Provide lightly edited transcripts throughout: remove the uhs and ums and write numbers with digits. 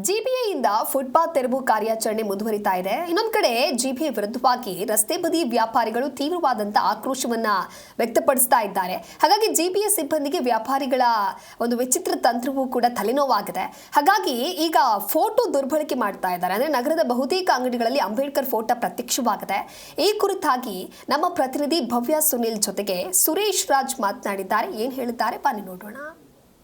ಜಿಬಿಎಯಿಂದ footpath ತೆರವು ಕಾರ್ಯಾಚರಣೆ ಮುಂದುವರಿತಾ ಇದೆ. ಇನ್ನೊಂದು ಕಡೆ ಜಿಬಿಎ ವಿರುದ್ಧವಾಗಿ ರಸ್ತೆ ಬದಿ ವ್ಯಾಪಾರಿಗಳು ತೀವ್ರವಾದಂತ ಆಕ್ರೋಶವನ್ನ ವ್ಯಕ್ತಪಡಿಸ್ತಾ ಇದ್ದಾರೆ. ಹಾಗಾಗಿ ಜಿಬಿಎ ಸಿಬ್ಬಂದಿಗೆ ವ್ಯಾಪಾರಿಗಳ ಒಂದು ವಿಚಿತ್ರ ತಂತ್ರವೂ ಕೂಡ ತಲೆನೋವಾಗಿದೆ. ಹಾಗಾಗಿ ಈಗ ಫೋಟೋ ದುರ್ಬಳಕೆ ಮಾಡ್ತಾ ಇದ್ದಾರೆ. ಅಂದ್ರೆ ನಗರದ ಬಹುತೇಕ ಅಂಗಡಿಗಳಲ್ಲಿ ಅಂಬೇಡ್ಕರ್ ಫೋಟೋ ಪ್ರತ್ಯಕ್ಷವಾಗಿದೆ. ಈ ಕುರಿತಾಗಿ ನಮ್ಮ ಪ್ರತಿನಿಧಿ ಭವ್ಯ ಸುನಿಲ್ ಜೊತೆಗೆ ಸುರೇಶ್ ರಾಜ್ ಮಾತನಾಡಿದ್ದಾರೆ. ಏನ್ ಹೇಳಿದ್ದಾರೆ ಬನ್ನಿ ನೋಡೋಣ.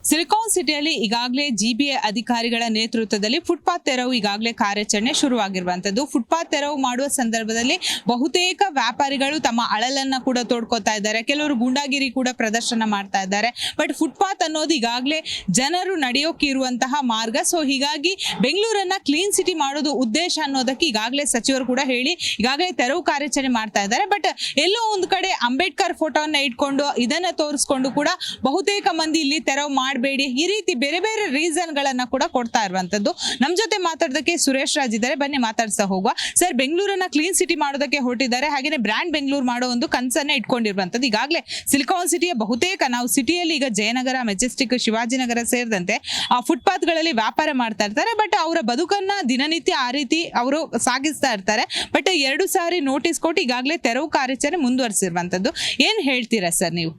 ಸಿಲಿಕಾನ್ ಸಿಟಿಯಲ್ಲಿ ಈಗಾಗಲೇ ಜಿಬಿಎ ಅಧಿಕಾರಿಗಳ ನೇತೃತ್ವದಲ್ಲಿ ಫುಟ್ಪಾತ್ ತೆರವು ಈಗಾಗಲೇ ಕಾರ್ಯಾಚರಣೆ ಶುರುವಾಗಿರುವಂತದ್ದು. ಫುಟ್ಪಾತ್ ತೆರವು ಮಾಡುವ ಸಂದರ್ಭದಲ್ಲಿ ಬಹುತೇಕ ವ್ಯಾಪಾರಿಗಳು ತಮ್ಮ ಅಳಲನ್ನ ಕೂಡ ತೋಡ್ಕೋತಾ ಇದ್ದಾರೆ. ಕೆಲವರು ಗೂಂಡಾಗಿರಿ ಕೂಡ ಪ್ರದರ್ಶನ ಮಾಡ್ತಾ ಇದ್ದಾರೆ. ಬಟ್ ಫುಟ್ಪಾತ್ ಅನ್ನೋದು ಈಗಾಗಲೇ ಜನರು ನಡೆಯೋಕೆ ಇರುವಂತಹ ಮಾರ್ಗ. ಸೊ ಹೀಗಾಗಿ ಬೆಂಗಳೂರನ್ನ ಕ್ಲೀನ್ ಸಿಟಿ ಮಾಡೋದು ಉದ್ದೇಶ ಅನ್ನೋದಕ್ಕೆ ಈಗಾಗಲೇ ಸಚಿವರು ಕೂಡ ಹೇಳಿ ಈಗಾಗಲೇ ತೆರವು ಕಾರ್ಯಾಚರಣೆ ಮಾಡ್ತಾ ಇದ್ದಾರೆ. ಬಟ್ ಎಲ್ಲೋ ಒಂದು ಕಡೆ ಅಂಬೇಡ್ಕರ್ ಫೋಟೋವನ್ನ ಇಟ್ಕೊಂಡು ಇದನ್ನ ತೋರಿಸ್ಕೊಂಡು ಕೂಡ ಬಹುತೇಕ ಮಂದಿ ಇಲ್ಲಿ ತೆರವು ಮಾಡಬೇಡಿ ಈ ರೀತಿ ಬೇರೆ ಬೇರೆ ರೀಸನ್ ಗಳನ್ನ ಕೂಡ ಕೊಡ್ತಾ ಇರುವಂತದ್ದು. ನಮ್ ಜೊತೆ ಮಾತಾಡೋದಕ್ಕೆ ಸುರೇಶ್ ರಾಜ್ ಇದ್ದಾರೆ. ಬನ್ನಿ ಮಾತಾಡ್ತಾ ಹೋಗುವ. ಸರ್, ಬೆಂಗಳೂರನ್ನ ಕ್ಲೀನ್ ಸಿಟಿ ಮಾಡೋದಕ್ಕೆ ಹೊರಟಿದ್ದಾರೆ. ಹಾಗೇನೆ ಬ್ರ್ಯಾಂಡ್ ಬೆಂಗಳೂರು ಮಾಡೋ ಒಂದು ಕನ್ಸನ್ನ ಇಟ್ಕೊಂಡಿರುವಂತದ್ದು. ಈಗಾಗಲೇ ಸಿಲಿಕಾನ್ ಸಿಟಿಯ ಬಹುತೇಕ ನಾವು ಸಿಟಿಯಲ್ಲಿ ಈಗ ಜಯನಗರ, ಮೆಜೆಸ್ಟಿಕ್, ಶಿವಾಜಿನಗರ ಸೇರಿದಂತೆ ಆ ಫುಟ್ಪಾತ್ ಗಳಲ್ಲಿ ವ್ಯಾಪಾರ ಮಾಡ್ತಾ ಇರ್ತಾರೆ. ಬಟ್ ಅವರ ಬದುಕನ್ನ ದಿನನಿತ್ಯ ಆ ರೀತಿ ಅವರು ಸಾಗಿಸ್ತಾ ಇರ್ತಾರೆ. ಬಟ್ 2 ಸಾರಿ ನೋಟಿಸ್ ಕೊಟ್ಟು ಈಗಾಗಲೇ ತೆರವು ಕಾರ್ಯಾಚರಣೆ ಮುಂದುವರಿಸಿರುವಂತದ್ದು. ಏನ್ ಹೇಳ್ತೀರಾ ಸರ್ ನೀವು?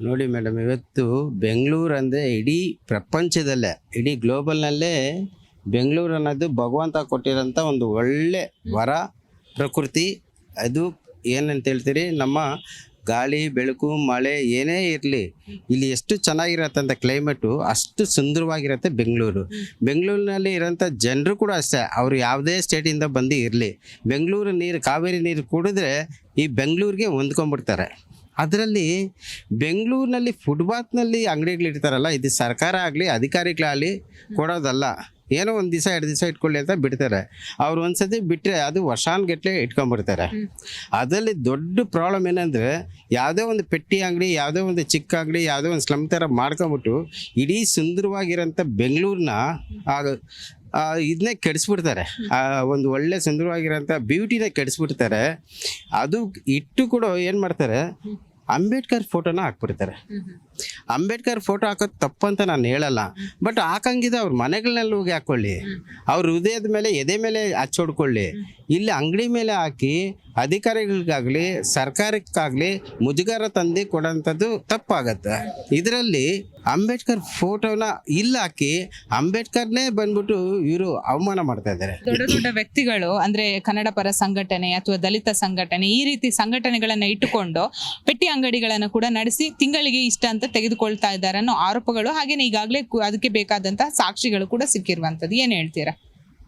ನೋಡಿ ಮೇಡಮ್, ಇವತ್ತು ಬೆಂಗಳೂರು ಅಂದರೆ ಇಡೀ ಪ್ರಪಂಚದಲ್ಲೇ, ಇಡೀ ಗ್ಲೋಬಲ್ನಲ್ಲೇ ಬೆಂಗಳೂರು ಅನ್ನೋದು ಭಗವಂತ ಕೊಟ್ಟಿರೋಂಥ ಒಂದು ಒಳ್ಳೆ ವರ ಪ್ರಕೃತಿ. ಅದು ಏನಂತ ಹೇಳ್ತೀರಿ, ನಮ್ಮ ಗಾಳಿ ಬೆಳಕು ಮಳೆ ಏನೇ ಇರಲಿ ಇಲ್ಲಿ ಎಷ್ಟು ಚೆನ್ನಾಗಿರತ್ತಂಥ ಕ್ಲೈಮೇಟು ಅಷ್ಟು ಸುಂದರವಾಗಿರುತ್ತೆ ಬೆಂಗಳೂರು. ಬೆಂಗಳೂರಿನಲ್ಲಿ ಇರೋಂಥ ಜನರು ಕೂಡ ಅಷ್ಟೇ, ಅವರು ಯಾವುದೇ ಸ್ಟೇಟಿಂದ ಬಂದು ಇರಲಿ, ಬೆಂಗಳೂರು ನೀರು, ಕಾವೇರಿ ನೀರು ಕುಡಿದ್ರೆ ಈ ಬೆಂಗಳೂರಿಗೆ ಹೊಂದ್ಕೊಂಡ್ಬಿಡ್ತಾರೆ. ಅದರಲ್ಲಿ ಬೆಂಗಳೂರಿನಲ್ಲಿ ಫುಟ್ಪಾತ್ನಲ್ಲಿ ಅಂಗಡಿಗಳಿರ್ತಾರಲ್ಲ, ಇದು ಸರ್ಕಾರ ಆಗಲಿ ಅಧಿಕಾರಿಗಳಾಗಲಿ ಕೊಡೋದಲ್ಲ. ಏನೋ ಒಂದು ದಿವಸ 2 ದಿವಸ ಇಟ್ಕೊಳ್ಳಿ ಅಂತ ಬಿಡ್ತಾರೆ. ಅವ್ರು ಒಂದ್ಸತಿ ಬಿಟ್ಟರೆ ಅದು ವರ್ಷಾನ್ಗಟ್ಲೆ ಇಟ್ಕೊಂಡ್ಬಿಡ್ತಾರೆ. ಅದರಲ್ಲಿ ದೊಡ್ಡ ಪ್ರಾಬ್ಲಮ್ ಏನಂದರೆ, ಯಾವುದೇ ಒಂದು ಪೆಟ್ಟಿ ಅಂಗಡಿ, ಯಾವುದೇ ಒಂದು ಚಿಕ್ಕ ಅಂಗಡಿ, ಯಾವುದೋ ಒಂದು ಸ್ಲಮ್ ಥರ ಮಾಡ್ಕೊಂಬಿಟ್ಟು ಇಡೀ ಸುಂದರವಾಗಿರೋಂಥ ಬೆಂಗಳೂರನ್ನ ಇದನ್ನೇ ಕೆಡಿಸ್ಬಿಡ್ತಾರೆ. ಒಂದು ಒಳ್ಳೆ ಸುಂದರವಾಗಿರೋಂಥ ಬ್ಯೂಟಿನೇ ಕೆಡಿಸ್ಬಿಡ್ತಾರೆ. ಅದು ಇಟ್ಟು ಕೂಡ ಏನು ಮಾಡ್ತಾರೆ, ಅಂಬೇಡ್ಕರ್ ಫೋಟೋನ ಹಾಕ್ಬಿಡ್ತಾರೆ. ಅಂಬೇಡ್ಕರ್ ಫೋಟೋ ಹಾಕೋದು ತಪ್ಪಂತ ನಾನು ಹೇಳಲ್ಲ, ಬಟ್ ಹಾಕಂಗಿದೆ ಅವ್ರ ಮನೆಗಳನ್ನೆಲ್ಲ ಹೋಗಿ ಹಾಕ್ಕೊಳ್ಳಿ, ಅವ್ರ ಹೃದಯದ ಮೇಲೆ, ಎದೆ ಮೇಲೆ ಹಚ್ಚೋಡ್ಕೊಳ್ಳಿ. ಇಲ್ಲಿ ಅಂಗಡಿ ಮೇಲೆ ಹಾಕಿ ಅಧಿಕಾರಿಗಳಿಗಾಗಲಿ ಸರ್ಕಾರಕ್ಕಾಗಲಿ ಮುಜುಗರ ತಂದು ಕೊಡೋಂಥದ್ದು ತಪ್ಪಾಗತ್ತೆ. ಇದರಲ್ಲಿ ಅಂಬೇಡ್ಕರ್ ಫೋಟೋನ ಇಲ್ಲಿ ಹಾಕಿ ಅಂಬೇಡ್ಕರ್ನೇ ಬಂದ್ಬಿಟ್ಟು ಇವರು ಅವಮಾನ ಮಾಡ್ತಾ ಇದ್ದಾರೆ. ದೊಡ್ಡ ದೊಡ್ಡ ವ್ಯಕ್ತಿಗಳು ಅಂದ್ರೆ ಕನ್ನಡ ಪರ ಸಂಘಟನೆ ಅಥವಾ ದಲಿತ ಸಂಘಟನೆ ಈ ರೀತಿ ಸಂಘಟನೆಗಳನ್ನ ಇಟ್ಟುಕೊಂಡು ಪೆಟ್ಟಿ ಅಂಗಡಿಗಳನ್ನ ಕೂಡ ನಡೆಸಿ ತಿಂಗಳಿಗೆ ಇಷ್ಟ ಅಂತ ತೆಗೆದುಕೊಳ್ತಾ ಇದ್ದಾರೆ ಅನ್ನೋ ಆರೋಪಗಳು, ಹಾಗೇನೆ ಈಗಾಗಲೇ ಅದಕ್ಕೆ ಬೇಕಾದಂತಹ ಸಾಕ್ಷಿಗಳು ಕೂಡ ಸಿಕ್ಕಿರುವಂತದ್ದು. ಏನ್ ಹೇಳ್ತೀರಾ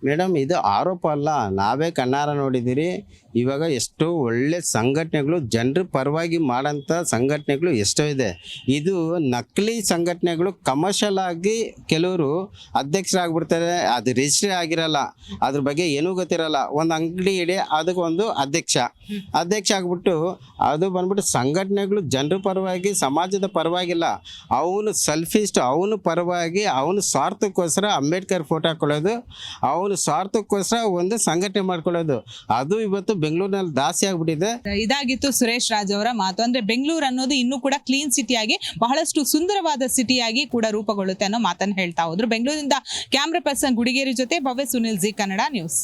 ಮೇಡಮ್? ಇದು ಆರೋಪ ಅಲ್ಲ, ನಾವೇ ಕಣ್ಣಾರ ನೋಡಿದ್ದೀರಿ. ಇವಾಗ ಎಷ್ಟೋ ಒಳ್ಳೆ ಸಂಘಟನೆಗಳು, ಜನರ ಪರವಾಗಿ ಮಾಡೋಂಥ ಸಂಘಟನೆಗಳು ಎಷ್ಟೋ ಇದೆ. ಇದು ನಕಲಿ ಸಂಘಟನೆಗಳು. ಕಮರ್ಷಿಯಲ್ ಆಗಿ ಕೆಲವರು ಅಧ್ಯಕ್ಷರಾಗ್ಬಿಡ್ತಾರೆ, ಅದು ರಿಜಿಸ್ಟ್ರಿ ಆಗಿರಲ್ಲ, ಅದ್ರ ಬಗ್ಗೆ ಏನೂ ಗೊತ್ತಿರಲ್ಲ. ಒಂದು ಅಂಗಡಿ ಇಡಿ, ಅದಕ್ಕೊಂದು ಅಧ್ಯಕ್ಷ ಆಗ್ಬಿಟ್ಟು ಅದು ಬಂದ್ಬಿಟ್ಟು ಸಂಘಟನೆಗಳು ಜನರ ಪರವಾಗಿ, ಸಮಾಜದ ಪರವಾಗಿಲ್ಲ, ಅವನು ಸೆಲ್ಫಿಸ್ಟ್, ಅವನು ಪರವಾಗಿ, ಅವನು ಸ್ವಾರ್ಥಕ್ಕೋಸ್ಕರ ಅಂಬೇಡ್ಕರ್ ಫೋಟೋ ಹಾಕೊಳ್ಳೋದು, ಅವನು ಸ್ವಾರ್ಥಕ್ಕೋಸ್ಕರ ಒಂದು ಸಂಘಟನೆ ಮಾಡ್ಕೊಳ್ಳೋದು, ಅದು ಇವತ್ತು ಬೆಂಗಳೂರಿನಲ್ಲಿ ದಾಸಿ ಆಗ್ಬಿಟ್ಟಿದೆ. ಇದಾಗಿತ್ತು ಸುರೇಶ್ ರಾಜ್ ಅವರ ಮಾತು. ಅಂದ್ರೆ ಬೆಂಗಳೂರು ಅನ್ನೋದು ಇನ್ನೂ ಕೂಡ ಕ್ಲೀನ್ ಸಿಟಿಯಾಗಿ, ಬಹಳಷ್ಟು ಸುಂದರವಾದ ಸಿಟಿಯಾಗಿ ಕೂಡ ರೂಪುಗೊಳ್ಳುತ್ತೆ ಅನ್ನೋ ಮಾತನ್ನು ಹೇಳ್ತಾ ಹೋದ್ರು. ಬೆಂಗಳೂರಿನಿಂದ ಕ್ಯಾಮ್ರಾ ಪರ್ಸನ್ ಗುಡಿಗೇರಿ ಜೊತೆ ಭವ್ಯ ಸುನಿಲ್, ಜಿ ಕನ್ನಡ ನ್ಯೂಸ್.